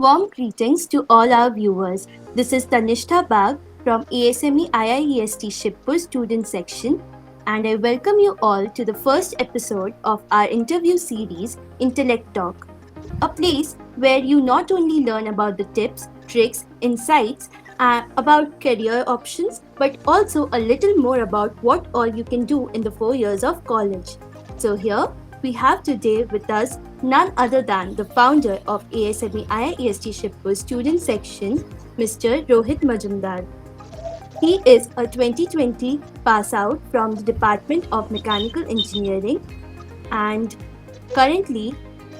Warm greetings to all our viewers. This is Tanishtha Bag from ASME IIEST Shipur student section, and I welcome you all to the first episode of our interview series Intellect Talk, a place where you not only learn about the tips, tricks, insights about career options, but also a little more about what all you can do in the 4 years of college. So, here we have today with us none other than the founder of ASME IIEST Shipur student section, Mr. Rohit Majumdar. He is a 2020 pass out from the Department of Mechanical Engineering and currently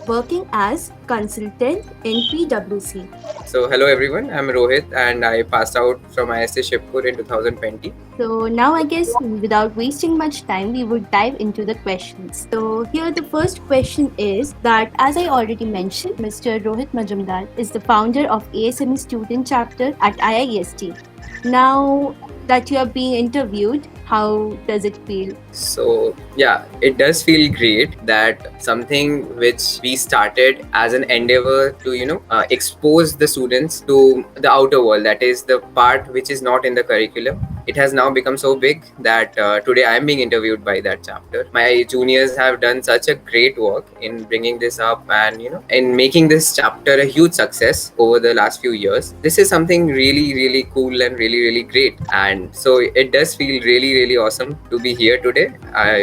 working as consultant in PwC. So hello everyone, I'm Rohit and I passed out from ISC Shipur in 2020. So now I guess without wasting much time, we would dive into the questions. So here the first question is that as I already mentioned, Mr. Rohit Majumdar is the founder of ASME student chapter at IIEST. Now that you are being interviewed, how does it feel? So yeah, it does feel great that something which we started as an endeavor to expose the students to the outer world, that is the part which is not in the curriculum. It has now become so big that today I am being interviewed by that chapter. My juniors have done such a great work in bringing this up and in making this chapter a huge success over the last few years. This is something really cool and really great, and so it does feel really awesome to be here today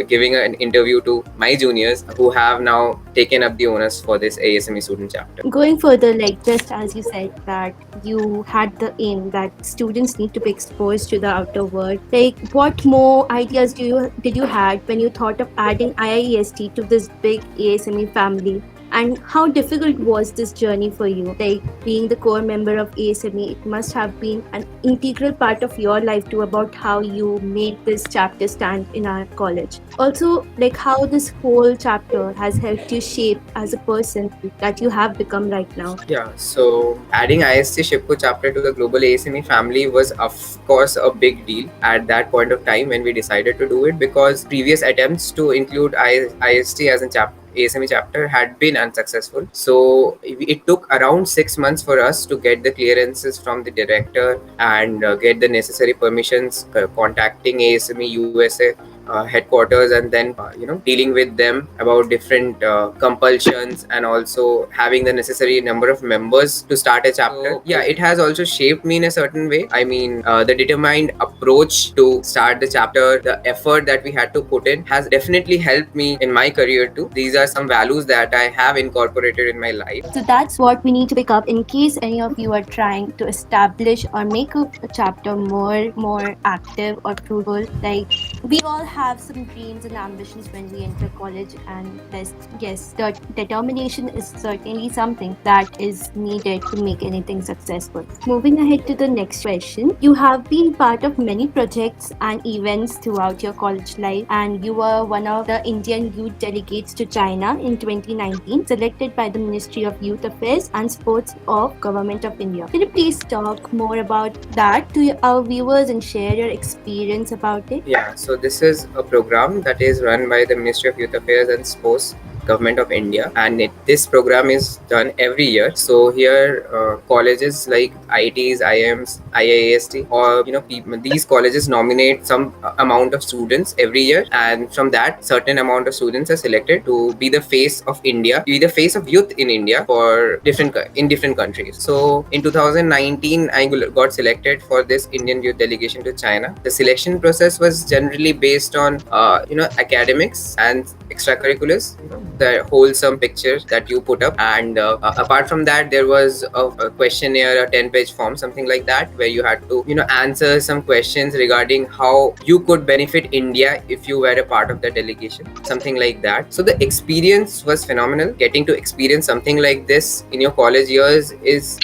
giving an interview to my juniors who have now taken up the onus for this ASME student chapter. Going further, like just as you said that you had the aim that students need to be exposed to the outer world, like what more ideas did you had when you thought of adding IIEST to this big ASME family? And how difficult was this journey for you? Like being the core member of ASME, it must have been an integral part of your life too about how you made this chapter stand in our college. Also, like how this whole chapter has helped you shape as a person that you have become right now. Yeah, so adding ISC Shipur chapter to the global ASME family was of course a big deal at that point of time when we decided to do it, because previous attempts to include IST as a chapter ASME chapter had been unsuccessful. So it took around 6 months for us to get the clearances from the director and get the necessary permissions, contacting ASME USA headquarters, and then dealing with them about different compulsions and also having the necessary number of members to start a chapter. So, yeah, it has also shaped me in a certain way. I mean, the determined approach to start the chapter, the effort that we had to put in has definitely helped me in my career too. These are some values that I have incorporated in my life. So that's what we need to pick up in case any of you are trying to establish or make a chapter more active or fruitful. Like we all have some dreams and ambitions when we enter college, and yes, the determination is certainly something that is needed to make anything successful. Moving ahead to the next question, you have been part of many projects and events throughout your college life, and you were one of the Indian youth delegates to China in 2019, selected by the Ministry of Youth Affairs and Sports of Government of India. Can you please talk more about that to our viewers and share your experience about it? Yeah, so this is a program that is run by the Ministry of Youth Affairs and Sports, Government of India, and this program is done every year. So here colleges like IITs, IIMs, IIST, or these colleges nominate some amount of students every year, and from that certain amount of students are selected to be the face of India, be the face of youth in India for different countries. So in 2019 I got selected for this Indian youth delegation to China. The selection process was generally based on academics and extracurriculars, the wholesome picture that you put up, and apart from that there was a questionnaire, a 10-page form, something like that, where you had to answer some questions regarding how you could benefit India if you were a part of the delegation, something like that. So the experience was phenomenal. Getting to experience something like this in your college years is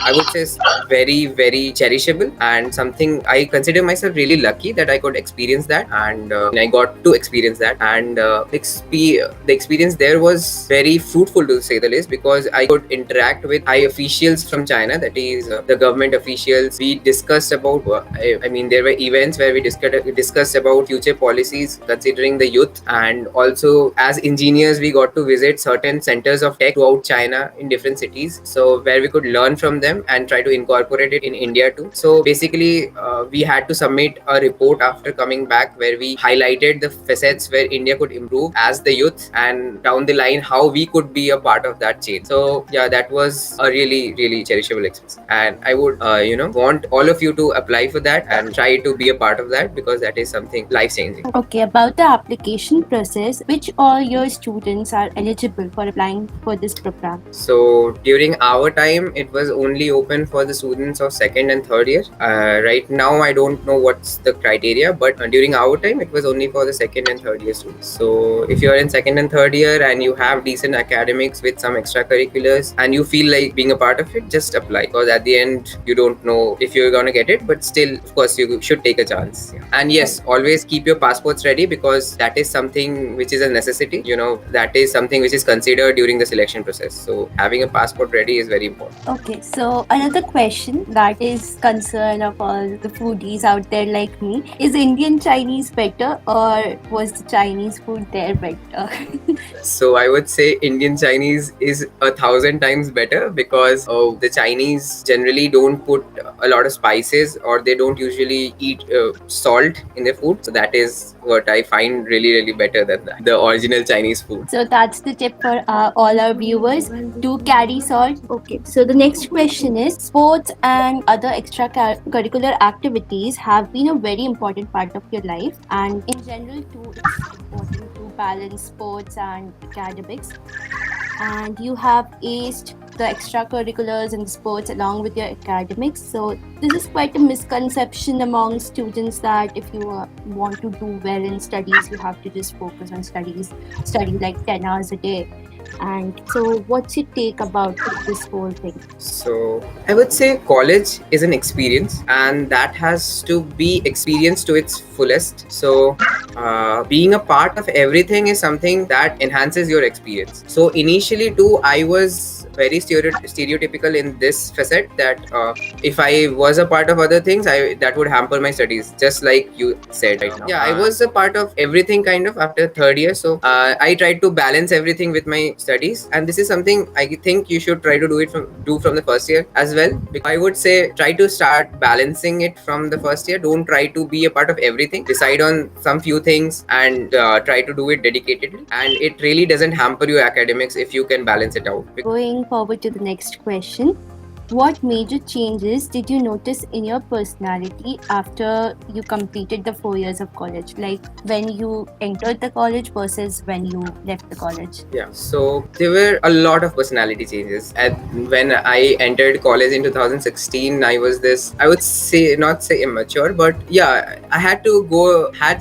I would say very, very cherishable, and something I consider myself really lucky that I could experience that, and I got to experience that. And the experience there was very fruitful, to say the least, because I could interact with high officials from China, that is the government officials. We discussed about, I mean, there were events where we discussed about future policies considering the youth, and also as engineers, we got to visit certain centers of tech throughout China in different cities. So where we could learn from them and try to incorporate it in India too. So basically, we had to submit a report after coming back where we highlighted the facets where India could improve as the youth, and down the line how we could be a part of that change. So yeah, that was a really, really cherishable experience, and I would want all of you to apply for that and try to be a part of that, because that is something life changing. Okay, about the application process, which all your students are eligible for applying for this program? So during our time, it was only open for the students of second and third year. Right now, I don't know what's the criteria, but during our time, it was only for the second and third year students. So if you're in second and third year and you have decent academics with some extracurriculars and you feel like being a part of it, just apply, because at the end, you don't know if you're gonna get it, but still, of course, you should take a chance. Yeah. And yes, always keep your passports ready, because that is something which is a necessity. That is something which is considered during the selection process. So having a passport ready is very important. Okay, so another question that is concern of all the foodies out there like me, is Indian Chinese better, or was the Chinese food there better? So I would say Indian Chinese is 1,000 times better, because the Chinese generally don't put a lot of spices, or they don't usually eat salt in their food. So that is what I find really, really better than the original Chinese food. So that's the tip for all our viewers. Do carry salt. Okay, so the next question is, sports and other extracurricular activities have been a very important part of your life, and in general too, it's important to balance sports and academics. And you have aced the extracurriculars and sports along with your academics. So this is quite a misconception among students that if you want to do well in studies, you have to just focus on studies, study like 10 hours a day. And so what's your take about this whole thing? So I would say college is an experience, and that has to be experienced to its fullest. So being a part of everything is something that enhances your experience. So initially too, I was very stereotypical in this facet, that if I was a part of other things, that would hamper my studies, just like you said right now. Yeah, I was a part of everything kind of after third year. So I tried to balance everything with my studies, and this is something I think you should try to do from the first year as well. I would say try to start balancing it from the first year. Don't try to be a part of everything. Decide on some few things and try to do it dedicatedly, and it really doesn't hamper your academics if you can balance it out. Going forward to the next question, what major changes did you notice in your personality after you completed the 4 years of college? Like when you entered the college versus when you left the college? Yeah, so there were a lot of personality changes. When I entered college in 2016, I was this, I would say, not say immature, but yeah, I had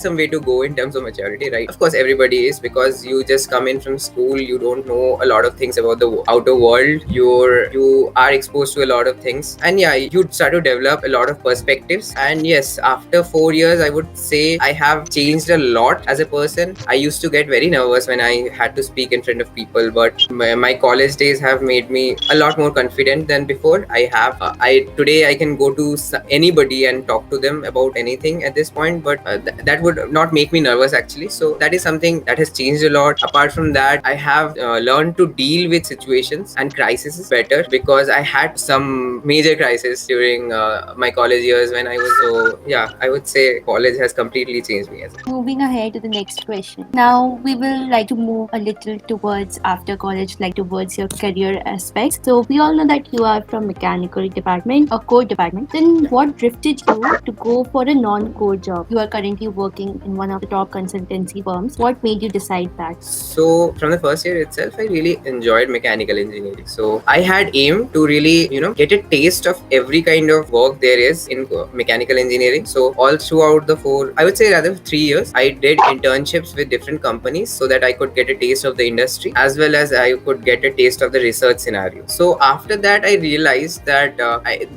some way to go in terms of maturity, right? Of course, everybody is, because you just come in from school, you don't know a lot of things about the outer world. You are exposed to a lot of things, and yeah, you start to develop a lot of perspectives. And yes, after 4 years, I would say I have changed a lot as a person. I used to get very nervous when I had to speak in front of people, but my college days have made me a lot more confident than before. Today I can go to anybody and talk to them about anything at this point, but that would not make me nervous actually. So that is something that has changed a lot. Apart from that, I have learned to deal with situations and crises better, because I had some major crisis during my college years when I was. So yeah, I would say college has completely changed me as well. Moving ahead to the next question. Now we will like to move a little towards after college, like towards your career aspects. So we all know that you are from mechanical department or core department. Then what drifted you to go for a non-core job? You are currently working in one of the top consultancy firms. What made you decide that? So from the first year itself, I really enjoyed mechanical engineering. So I had aimed to really get a taste of every kind of work there is in mechanical engineering. So all throughout the I would say rather 3 years, I did internships with different companies so that I could get a taste of the industry as well as I could get a taste of the research scenario. So after that, I realized that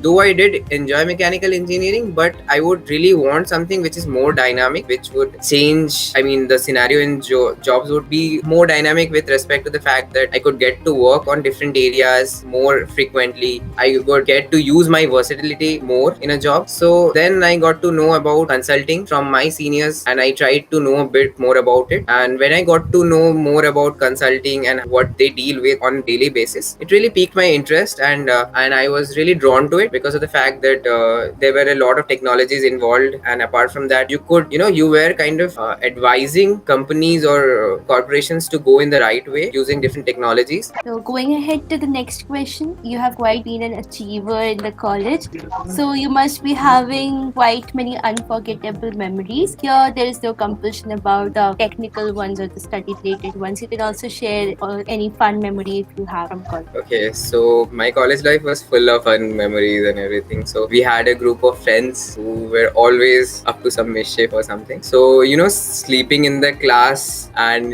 though I did enjoy mechanical engineering, but I would really want something which is more dynamic, which would change. I mean, the scenario in jobs would be more dynamic with respect to the fact that I could get to work on different areas more frequently. I would get to use my versatility more in a job. So then I got to know about consulting from my seniors and I tried to know a bit more about it. And when I got to know more about consulting and what they deal with on daily basis, it really piqued my interest, and I was really drawn to it because of the fact that there were a lot of technologies involved, and apart from that, you were kind of advising companies or corporations to go in the right way using different technologies. So going ahead to the next question, you have quite been an achiever in the college. So you must be having quite many unforgettable memories. Here there is no compulsion about the technical ones or the study related ones. You can also share any fun memory if you have from college. Okay, so my college life was full of fun memories and everything. So we had a group of friends who were always up to some mischief or something. So, sleeping in the class and,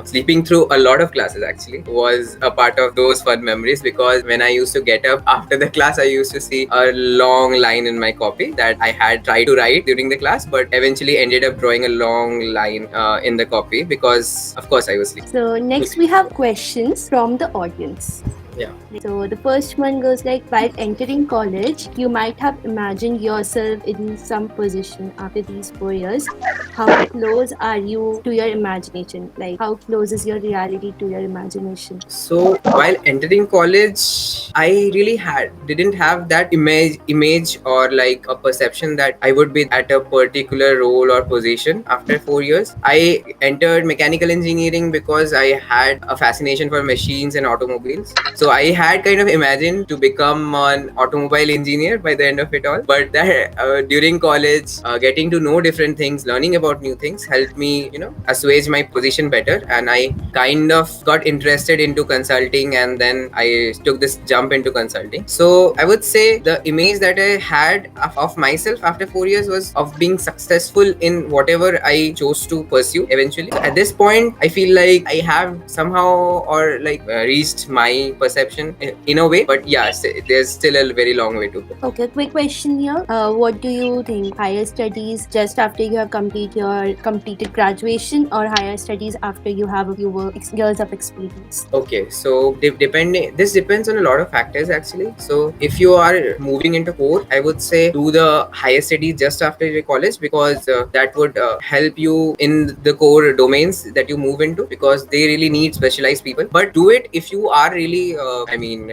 sleeping through a lot of classes actually was a part of those fun memories, because when I used to get up after the class, I used to see a long line in my copy that I had tried to write during the class, but eventually ended up drawing a long line in the copy because, of course, I was sleeping. So next we have questions from the audience. Yeah. So the first one goes like, while entering college, you might have imagined yourself in some position after these 4 years. How close are you to your imagination? Like, how close is your reality to your imagination? So while entering college, I really didn't have that image or like a perception that I would be at a particular role or position after 4 years. I entered mechanical engineering because I had a fascination for machines and automobiles. So I had kind of imagined to become an automobile engineer by the end of it all. But that during college, getting to know different things, learning about new things helped me, assuage my position better. And I kind of got interested into consulting, and then I took this jump into consulting. So I would say the image that I had of myself after 4 years was of being successful in whatever I chose to pursue eventually. So at this point, I feel like I have somehow or like reached my perception in a way, but yes, there's still a very long way to go. Okay, quick question here. What do you think? Higher studies just after you have completed graduation, or higher studies after you have a few years of experience? Okay, so this depends on a lot of factors actually. So if you are moving into core, I would say do the higher studies just after your college, because that would help you in the core domains that you move into, because they really need specialized people. But do it if you are really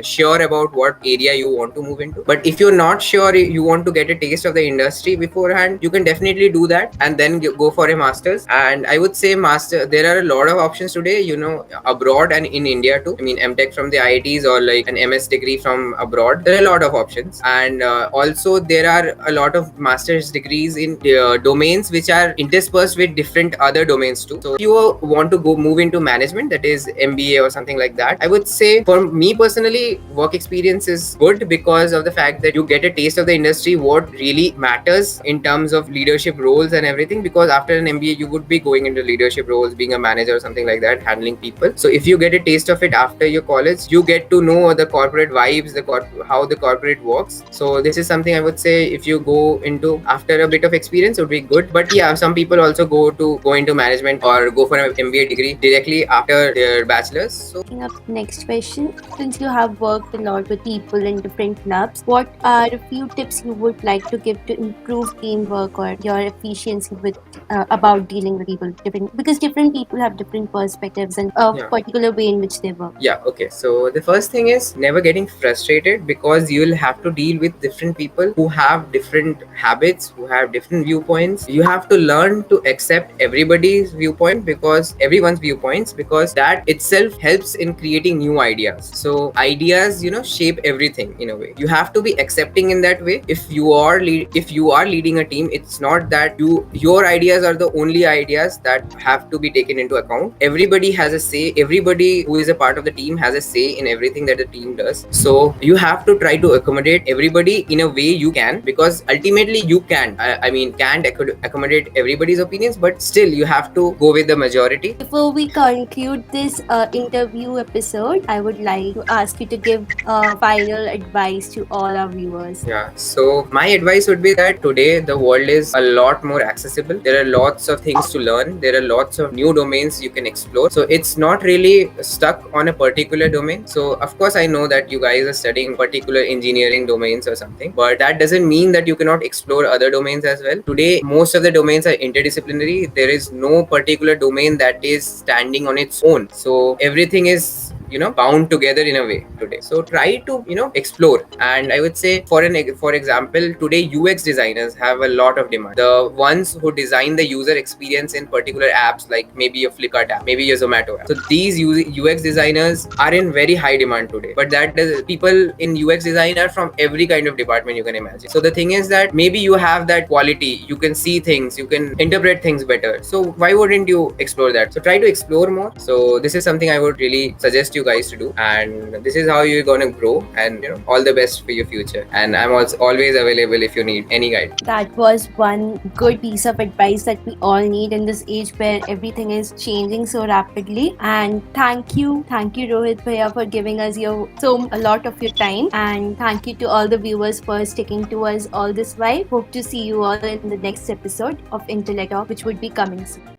sure about what area you want to move into. But if you're not sure, you want to get a taste of the industry beforehand, you can definitely do that and then go for a master's. And I would say there are a lot of options today, abroad and in India too. I mean, MTech from the IITs or like an MS degree from abroad. There are a lot of options, and also there are a lot of master's degrees in domains which are interspersed with different other domains too. So if you want to move into management, that is MBA or something like that, I would say for me personally, work experience is good because of the fact that you get a taste of the industry, what really matters in terms of leadership roles and everything. Because after an MBA, you would be going into leadership roles, being a manager or something like that, handling people. So if you get a taste of it after your college, you get to know the corporate vibes, how the corporate works. So this is something I would say if you go into after a bit of experience, would be good. But yeah, some people also go into management or go for an MBA degree directly after their bachelor's. So next question. Since you have worked a lot with people in different clubs, what are a few tips you would like to give to improve teamwork or your efficiency with about dealing with people? Because different people have different perspectives and a particular way in which they work. Yeah, okay. So the first thing is never getting frustrated, because you'll have to deal with different people who have different habits, who have different viewpoints. You have to learn to accept everybody's viewpoint, because everyone's viewpoints, because that itself helps in creating new ideas. So ideas, shape everything in a way. You have to be accepting in that way. If you are leading a team, it's not that your idea ideas are the only ideas that have to be taken into account. Everybody has a say. Everybody who is a part of the team has a say in everything that the team does. So you have to try to accommodate everybody in a way you can, because ultimately you can. I mean, can't accommodate everybody's opinions, but still you have to go with the majority. Before we conclude this interview episode, I would like to ask you to give final advice to all our viewers. Yeah, so my advice would be that today the world is a lot more accessible. There are lots of things to learn. There are lots of new domains you can explore. So it's not really stuck on a particular domain. So of course I know that you guys are studying particular engineering domains or something, but that doesn't mean that you cannot explore other domains as well. Today most of the domains are interdisciplinary. There is no particular domain that is standing on its own. So everything is bound together in a way today. So try to explore. And I would say, for example, today UX designers have a lot of demand. The ones who design the user experience in particular apps, like maybe a Flipkart app, maybe a Zomato app. So these UX designers are in very high demand today. But that does, people in UX design are from every kind of department you can imagine. So the thing is that maybe you have that quality, you can see things, you can interpret things better. So why wouldn't you explore that? So try to explore more. So this is something I would really suggest you guys to do, and this is how you're gonna grow. And all the best for your future. And I'm also always available if you need any guide. That was one good piece of advice that we all need in this age where everything is changing so rapidly. And thank you Rohit Bhaiya for giving us a lot of your time. And thank you to all the viewers for sticking to us all this while. Hope to see you all in the next episode of Intellect Talk, which would be coming soon.